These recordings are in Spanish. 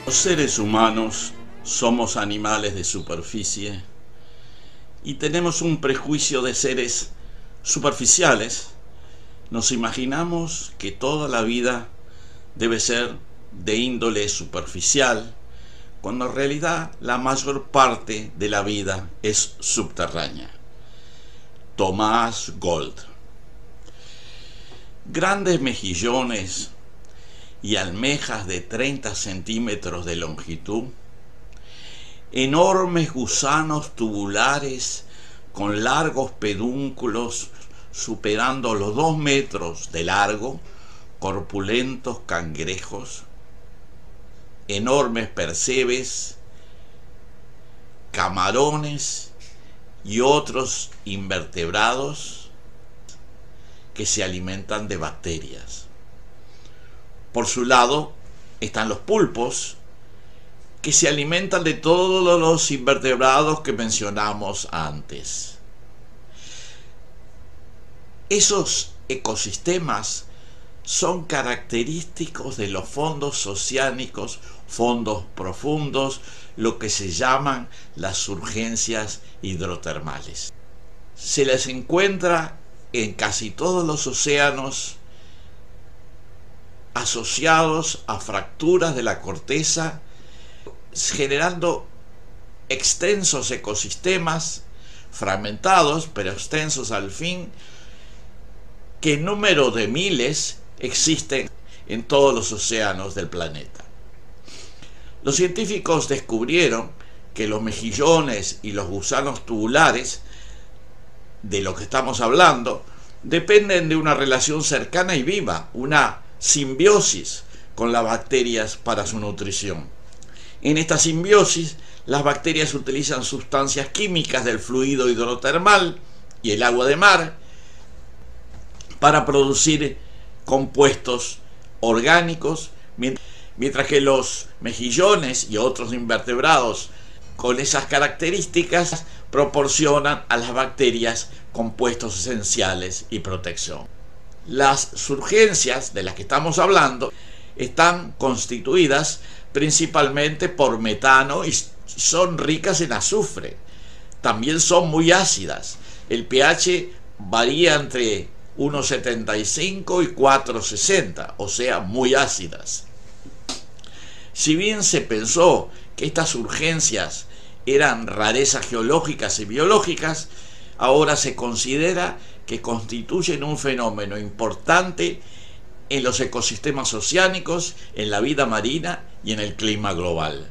Los seres humanos somos animales de superficie y tenemos un prejuicio de seres superficiales. Nos imaginamos que toda la vida debe ser de índole superficial, cuando en realidad la mayor parte de la vida es subterránea. Tomás Gold. Grandes mejillones y almejas de 30 centímetros de longitud, enormes gusanos tubulares con largos pedúnculos superando los 2 metros de largo, corpulentos cangrejos, enormes percebes, camarones y otros invertebrados que se alimentan de bacterias. Por su lado están los pulpos, que se alimentan de todos los invertebrados que mencionamos antes. Esos ecosistemas son característicos de los fondos oceánicos, fondos profundos, lo que se llaman las surgencias hidrotermales. Se les encuentra en casi todos los océanos, asociados a fracturas de la corteza, generando extensos ecosistemas, fragmentados pero extensos al fin, que en número de miles existen en todos los océanos del planeta. Los científicos descubrieron que los mejillones y los gusanos tubulares, de lo que estamos hablando, dependen de una relación cercana y viva, una simbiosis con las bacterias para su nutrición. En esta simbiosis, las bacterias utilizan sustancias químicas del fluido hidrotermal y el agua de mar para producir compuestos orgánicos, mientras que los mejillones y otros invertebrados con esas características proporcionan a las bacterias compuestos esenciales y protección. Las surgencias de las que estamos hablando están constituidas principalmente por metano y son ricas en azufre. También son muy ácidas. El pH varía entre 1,75 y 4,60, o sea, muy ácidas. Si bien se pensó que estas urgencias eran rarezas geológicas y biológicas, ahora se considera que constituyen un fenómeno importante en los ecosistemas oceánicos, en la vida marina y en el clima global.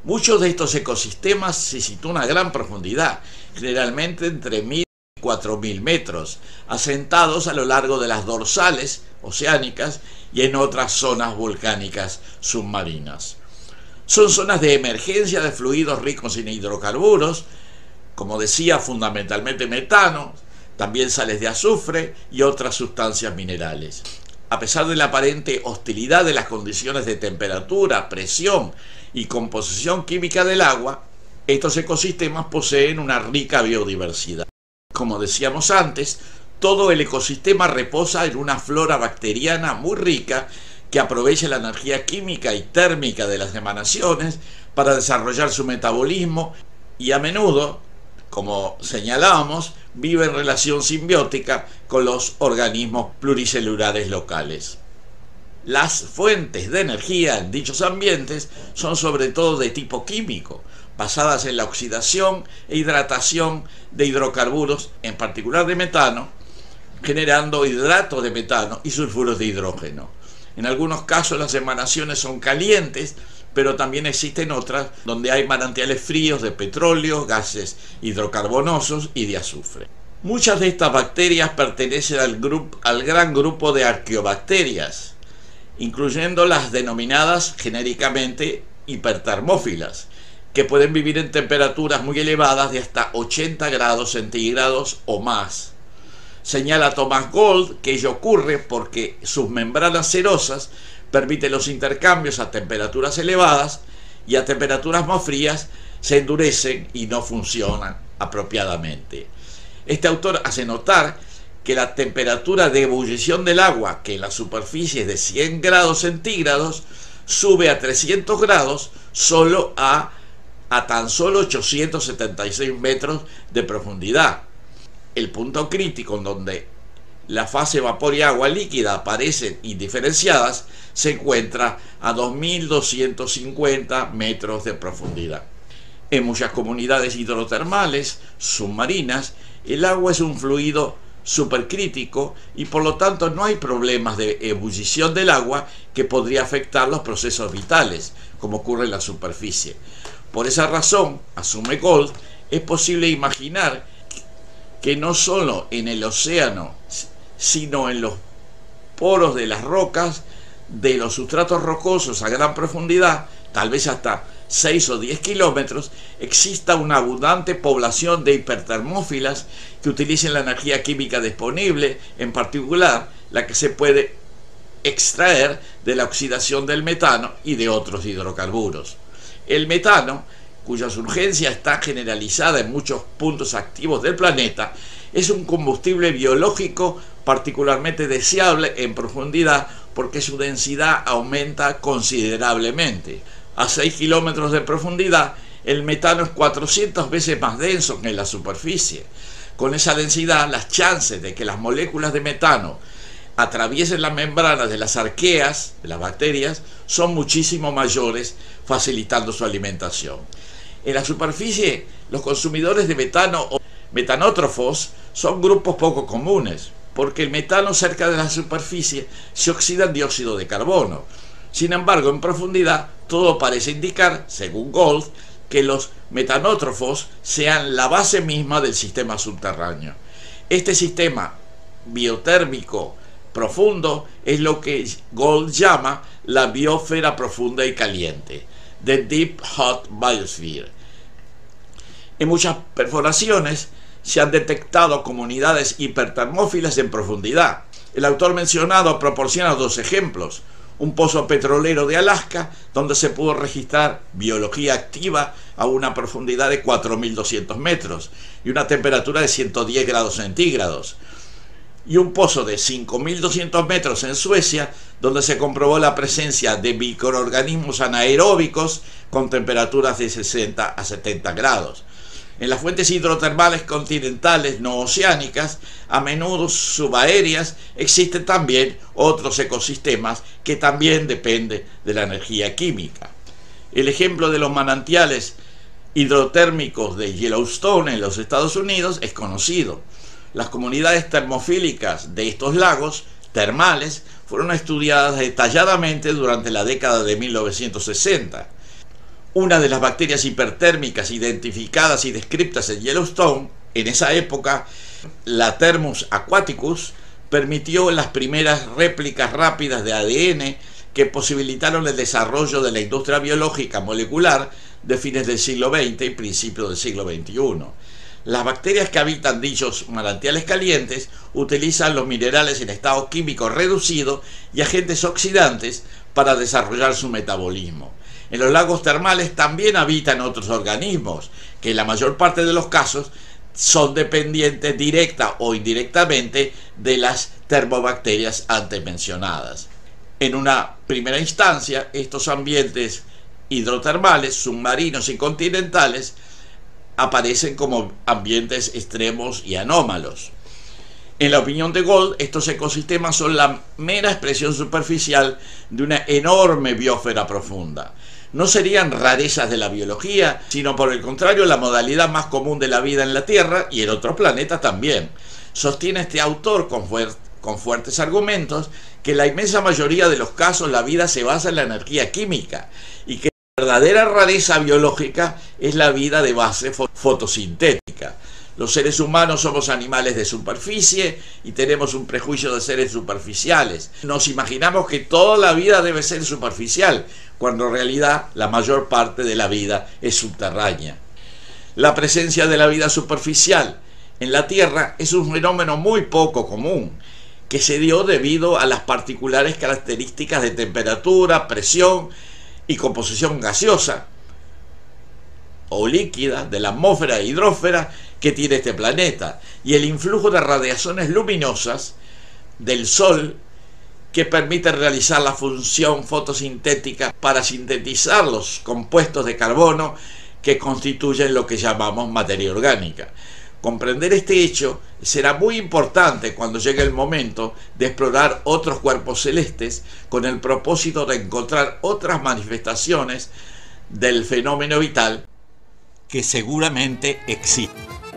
Muchos de estos ecosistemas se sitúan a gran profundidad, generalmente entre 1.000 y 4.000 metros, asentados a lo largo de las dorsales oceánicas y en otras zonas volcánicas submarinas. Son zonas de emergencia de fluidos ricos en hidrocarburos, como decía, fundamentalmente metano, también sales de azufre y otras sustancias minerales. A pesar de la aparente hostilidad de las condiciones de temperatura, presión y composición química del agua, estos ecosistemas poseen una rica biodiversidad. Como decíamos antes, todo el ecosistema reposa en una flora bacteriana muy rica que aprovecha la energía química y térmica de las emanaciones para desarrollar su metabolismo y a menudo, como señalábamos, vive en relación simbiótica con los organismos pluricelulares locales. Las fuentes de energía en dichos ambientes son sobre todo de tipo químico, basadas en la oxidación e hidratación de hidrocarburos, en particular de metano, generando hidratos de metano y sulfuros de hidrógeno. En algunos casos las emanaciones son calientes, pero también existen otras donde hay manantiales fríos de petróleo, gases hidrocarbonosos y de azufre. Muchas de estas bacterias pertenecen al gran grupo de arqueobacterias, incluyendo las denominadas genéricamente hipertermófilas, que pueden vivir en temperaturas muy elevadas de hasta 80 grados centígrados o más. Señala Tomás Gold que ello ocurre porque sus membranas cerosas permiten los intercambios a temperaturas elevadas y a temperaturas más frías se endurecen y no funcionan apropiadamente. Este autor hace notar que la temperatura de ebullición del agua, que en la superficie es de 100 grados centígrados, sube a 300 grados solo a tan solo 876 metros de profundidad. El punto crítico en donde la fase vapor y agua líquida aparecen indiferenciadas se encuentra a 2250 metros de profundidad. En muchas comunidades hidrotermales submarinas, el agua es un fluido supercrítico y por lo tanto no hay problemas de ebullición del agua que podría afectar los procesos vitales, como ocurre en la superficie. Por esa razón, asume Gold, es posible imaginar que no solo en el océano, sino en los poros de las rocas, de los sustratos rocosos a gran profundidad, tal vez hasta 6 o 10 kilómetros, exista una abundante población de hipertermófilas que utilicen la energía química disponible, en particular la que se puede extraer de la oxidación del metano y de otros hidrocarburos. El metano, cuya surgencia está generalizada en muchos puntos activos del planeta, es un combustible biológico particularmente deseable en profundidad porque su densidad aumenta considerablemente. A 6 kilómetros de profundidad, el metano es 400 veces más denso que en la superficie. Con esa densidad, las chances de que las moléculas de metano atraviesen las membranas de las arqueas, de las bacterias, son muchísimo mayores, facilitando su alimentación. En la superficie, los consumidores de metano o metanótrofos son grupos poco comunes, porque el metano cerca de la superficie se oxida en dióxido de carbono. Sin embargo, en profundidad, todo parece indicar, según Gold, que los metanótrofos sean la base misma del sistema subterráneo. Este sistema biotérmico profundo es lo que Gold llama la biosfera profunda y caliente, the Deep Hot Biosphere. En muchas perforaciones se han detectado comunidades hipertermófilas en profundidad. El autor mencionado proporciona dos ejemplos: un pozo petrolero de Alaska, donde se pudo registrar biología activa a una profundidad de 4.200 metros y una temperatura de 110 grados centígrados, y un pozo de 5.200 metros en Suecia, donde se comprobó la presencia de microorganismos anaeróbicos con temperaturas de 60 a 70 grados. En las fuentes hidrotermales continentales no oceánicas, a menudo subaéreas, existen también otros ecosistemas que también dependen de la energía química. El ejemplo de los manantiales hidrotérmicos de Yellowstone en los Estados Unidos es conocido. Las comunidades termofílicas de estos lagos termales fueron estudiadas detalladamente durante la década de 1960. Una de las bacterias hipertérmicas identificadas y descritas en Yellowstone, en esa época, la Thermus aquaticus, permitió las primeras réplicas rápidas de ADN que posibilitaron el desarrollo de la industria biológica molecular de fines del siglo XX y principios del siglo XXI. Las bacterias que habitan dichos manantiales calientes utilizan los minerales en estado químico reducido y agentes oxidantes para desarrollar su metabolismo. En los lagos termales también habitan otros organismos, que en la mayor parte de los casos son dependientes directa o indirectamente de las termobacterias antes mencionadas. En una primera instancia, estos ambientes hidrotermales, submarinos y continentales aparecen como ambientes extremos y anómalos. En la opinión de Gold, estos ecosistemas son la mera expresión superficial de una enorme biosfera profunda. No serían rarezas de la biología, sino por el contrario la modalidad más común de la vida en la Tierra y en otros planetas también. Sostiene este autor con fuertes argumentos que en la inmensa mayoría de los casos la vida se basa en la energía química y que la verdadera rareza biológica es la vida de base fotosintética. Los seres humanos somos animales de superficie y tenemos un prejuicio de seres superficiales. Nos imaginamos que toda la vida debe ser superficial, cuando en realidad la mayor parte de la vida es subterránea. La presencia de la vida superficial en la Tierra es un fenómeno muy poco común, que se dio debido a las particulares características de temperatura, presión y composición gaseosa o líquida de la atmósfera e hidrosfera que tiene este planeta, y el influjo de radiaciones luminosas del Sol que permite realizar la función fotosintética para sintetizar los compuestos de carbono que constituyen lo que llamamos materia orgánica. Comprender este hecho será muy importante cuando llegue el momento de explorar otros cuerpos celestes con el propósito de encontrar otras manifestaciones del fenómeno vital que seguramente existen.